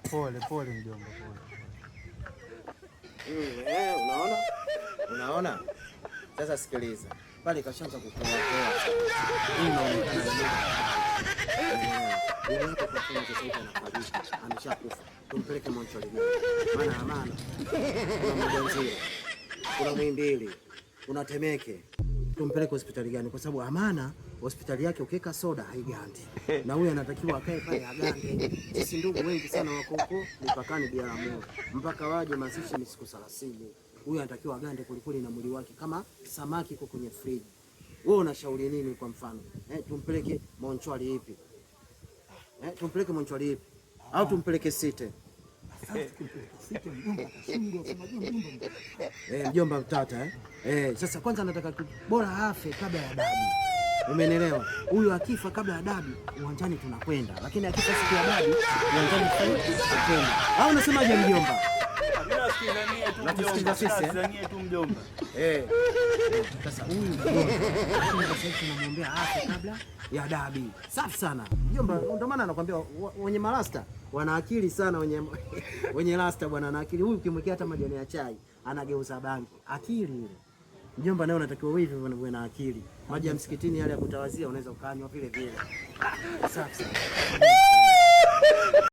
Pole pole mjomba, pole. Unaona? Unaona? Sasa sikiliza. Pale kashaanza kukoa. Hii inaonekana ni kwa sababu sasa anafariki, ameshakufa. Tumpeleke Mochwali. Maana kuna Mwanza, kuna Muhimbili, kuna Temeke. Tumpeleke hospitali gani? Kwa sababu Amana hospitali yake ukiweka soda haigandi, na huyu anatakiwa akae pale agande. Sisi ndugu wengi sana wako huko mipakani Biharamulo, mpaka waje mazishi ni siku 30. Huyu anatakiwa agande kulikuli na mwili wake kama samaki iko kwenye friji. Wewe unashauri nini kwa mfano? Tumpeleke Mochwali ipi? Tumpeleke Mochwali ipi? Au tumpeleke Site? Mjomba mtata sasa kwanza nataka bora afe kabla ya dabi. Umenielewa? Huyu akifa kabla ya dabi uwanjani tunakwenda, lakini akifa siku ya dabi uwanjani tunakwenda. Au unasemaje mjomba? Natusikiza sisi tu mjomba. Sasa huyu mjomba tunamwombea afe kabla ya dabi. Safi sana mjomba, ndio maana anakuambia wenye marasta wana akili sana, wenye rasta bwana ana akili. Huyu ukimwekea hata majani ya chai anageuza bangi. Akili ile. Mjomba naye unatakiwa wewe uwe na akili. Maji ya msikitini yale ya kutawazia unaweza ukanywa vile vile. Safi sana.